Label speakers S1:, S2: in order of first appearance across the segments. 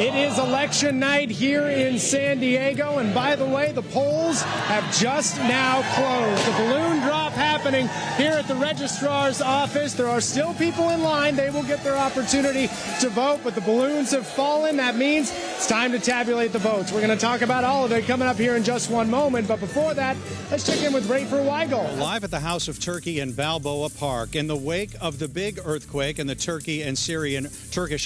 S1: It is election night here in San Diego, and by the way, the polls have just now closed. The balloon drop happening here at the registrar's office. There are still people in line. They will get their opportunity to vote, but the balloons have fallen. That means it's time to tabulate the votes. We're going to talk about all of it coming up here in just one moment, but before that, let's check in with Rafer Weigel.
S2: Live at the House of Turkey in Balboa Park. In the wake of the big earthquake in the Turkish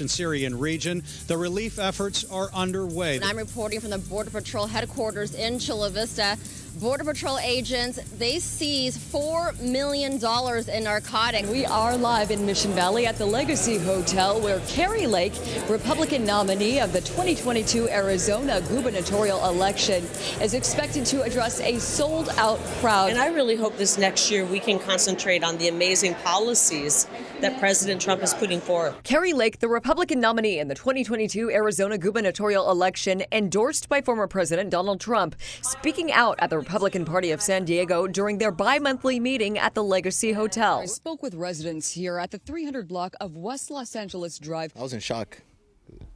S2: and Syrian region, the relief efforts are underway.
S3: I'm reporting from the Border Patrol headquarters in Chula Vista. Border Patrol agents, they seized $4 million in narcotics.
S4: We are live in Mission Valley at the Legacy Hotel, where Kari Lake, Republican nominee of the 2022 Arizona gubernatorial election, is expected to address a sold-out crowd.
S5: And I really hope this next year we can concentrate on the amazing policies that President Trump is putting forward.
S4: Kari Lake, the Republican nominee in the 2022 Arizona gubernatorial election, endorsed by former President Donald Trump, speaking out at the Republican Party of San Diego during their bi-monthly meeting at the Legacy Hotel. I spoke with residents here at the 300 block of West Los Angeles Drive.
S6: I was in shock.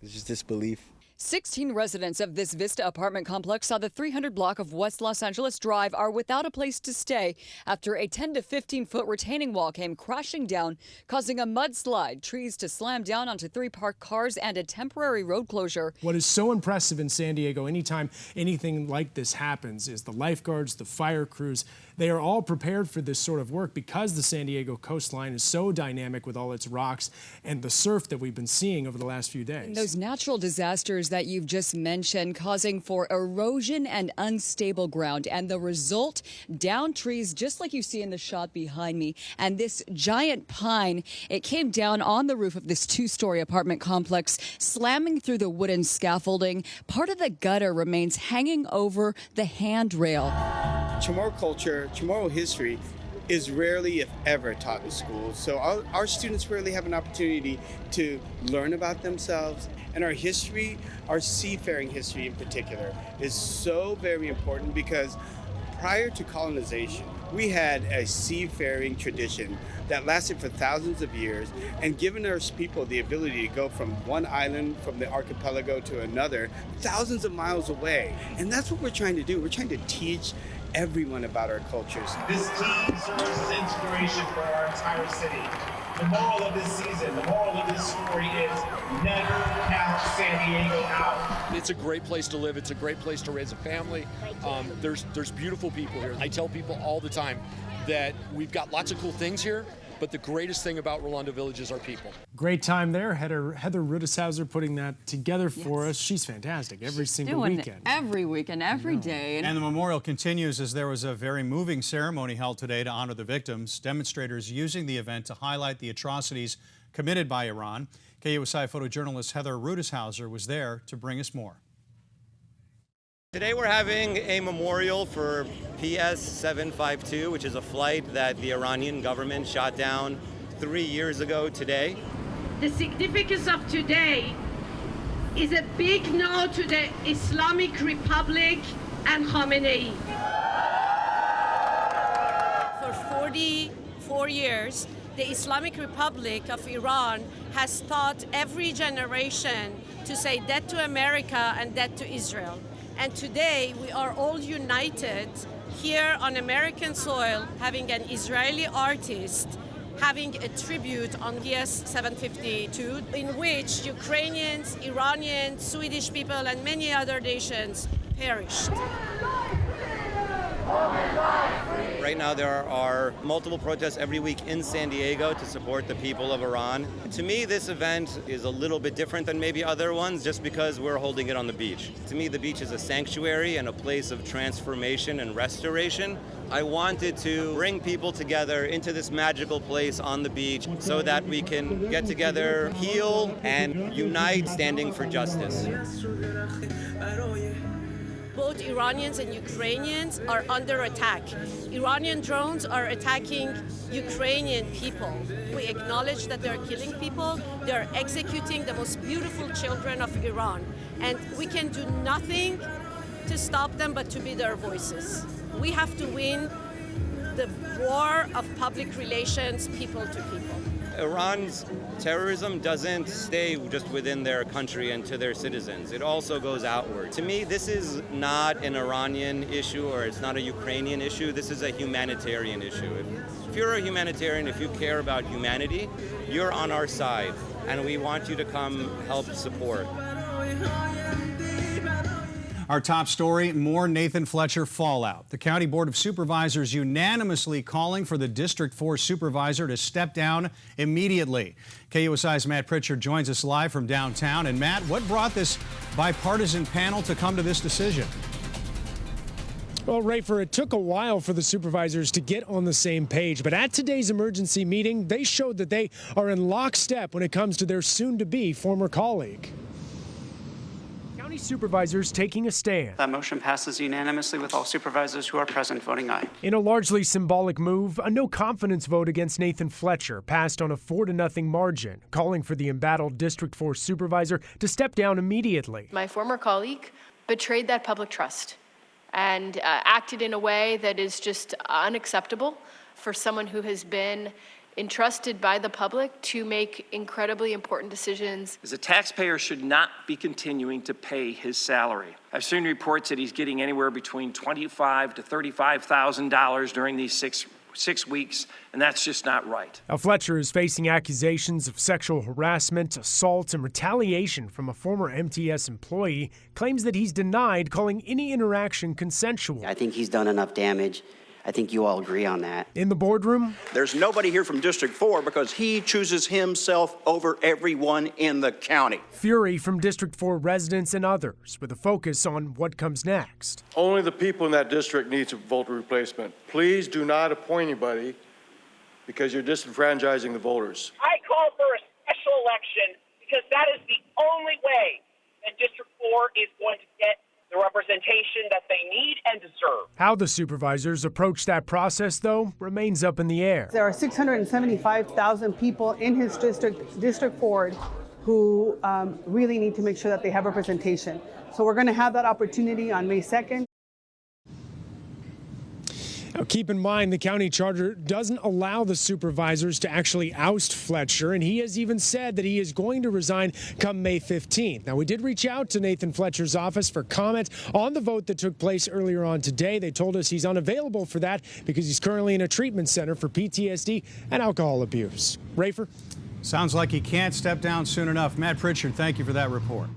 S6: It's just disbelief.
S4: 16 residents of this Vista apartment complex on the 300 block of West Los Angeles Drive are without a place to stay after a 10 to 15-foot retaining wall came crashing down, causing a mudslide, trees to slam down onto 3 parked cars, and a temporary road closure.
S1: What is so impressive in San Diego, anytime anything like this happens, is the lifeguards, the fire crews. They are all prepared for this sort of work because the San Diego coastline is so dynamic with all its rocks and the surf that we've been seeing over the last few days.
S4: And those natural disasters that you've just mentioned causing for erosion and unstable ground, and the result, down trees just like you see in the shot behind me. And this giant pine, it came down on the roof of this 2-story apartment complex, slamming through the wooden scaffolding. Part of the gutter remains hanging over the handrail.
S7: Chamorro culture, Chamorro history is rarely, if ever, taught in schools. So our students rarely have an opportunity to learn about themselves. And our history, our seafaring history in particular, is so very important because prior to colonization, we had a seafaring tradition that lasted for thousands of years and given our people the ability to go from one island, from the archipelago to another, thousands of miles away. And that's what we're trying to do. We're trying to teach everyone about our cultures.
S8: This team serves as inspiration for our entire city. The moral of this season, the moral of this story is never count San Diego out.
S9: It's a great place to live. It's a great place to raise a family. There's beautiful people here. I tell people all the time that we've got lots of cool things here, but the greatest thing about Rolando Village is our people.
S1: Great time there. Heather Rutishauser putting that together for us. She's fantastic every single weekend.
S4: Every weekend, every day.
S2: And the memorial continues as there was a very moving ceremony held today to honor the victims. Demonstrators using the event to highlight the atrocities committed by Iran. KUSI photojournalist Heather Rutishauser was there to bring us more.
S10: Today we're having a memorial for PS 752, which is a flight that the Iranian government shot down 3 years ago today.
S11: The significance of today is a big no to the Islamic Republic and Khamenei.
S12: For 44 years, the Islamic Republic of Iran has taught every generation to say death to America and death to Israel. And today we are all united here on American soil, having an Israeli artist having a tribute on PS 752, in which Ukrainians, Iranians, Swedish people, and many other nations perished.
S10: Right now there are multiple protests every week in San Diego to support the people of Iran. To me, this event is a little bit different than maybe other ones just because we're holding it on the beach. To me, the beach is a sanctuary and a place of transformation and restoration. I wanted to bring people together into this magical place on the beach so that we can get together, heal, and unite standing for justice.
S12: Both Iranians and Ukrainians are under attack. Iranian drones are attacking Ukrainian people. We acknowledge that they're killing people. They're executing the most beautiful children of Iran. And we can do nothing to stop them but to be their voices. We have to win the war of public relations, people to people.
S10: Iran's Terrorism doesn't stay just within their country and to their citizens. It also goes outward. To me, this is not an Iranian issue or it's not a Ukrainian issue. This is a humanitarian issue. If you're a humanitarian, if you care about humanity, you're on our side, and we want you to come help support.
S2: Our top story, more Nathan Fletcher fallout. The County Board of Supervisors unanimously calling for the District 4 supervisor to step down immediately. KUSI's Matt Pritchard joins us live from downtown. And Matt, what brought this bipartisan panel to come to this decision?
S1: Well, Rafer, it took a while for the supervisors to get on the same page, but at today's emergency meeting, they showed that they are in lockstep when it comes to their soon-to-be former colleague. County supervisors taking a stand.
S13: That motion passes unanimously with all supervisors who are present voting aye.
S1: In a largely symbolic move, a no-confidence vote against Nathan Fletcher passed on a 4-0 margin, calling for the embattled District 4 supervisor to step down immediately.
S14: My former colleague betrayed that public trust and acted in a way that is just unacceptable for someone who has been entrusted by the public to make incredibly important decisions.
S15: As a taxpayer should not be continuing to pay his salary. I've seen reports that he's getting anywhere between $25,000 to $35,000 during these six weeks, and that's just not right.
S1: Now, Fletcher is facing accusations of sexual harassment, assault, and retaliation from a former MTS employee, claims that he's denied calling any interaction consensual.
S16: I think he's done enough damage. I think you all agree on that.
S1: In the boardroom,
S17: there's nobody here from District 4 because he chooses himself over everyone in the county.
S1: Fury from District 4 residents and others, with a focus on what comes next.
S18: Only the people in that district need to vote replacement. Please do not appoint anybody because you're disenfranchising the voters.
S8: I call for a special election because that is the only way that District 4 is going to get the representation that they need and deserve.
S1: How the supervisors approach that process, though, remains up in the air.
S19: There are 675,000 people in his district, District 4, who really need to make sure that they have representation. So we're going to have that opportunity on May 2nd. Now, keep in mind, the county charter doesn't allow the supervisors to actually oust Fletcher, and he has even said that he is going to resign come May 15th. Now, we did reach out to Nathan Fletcher's office for comment on the vote that took place earlier on today. They told us he's unavailable for that because he's currently in a treatment center for PTSD and alcohol abuse. Rafer?
S2: Sounds like he can't step down soon enough. Matt Pritchard, thank you for that report.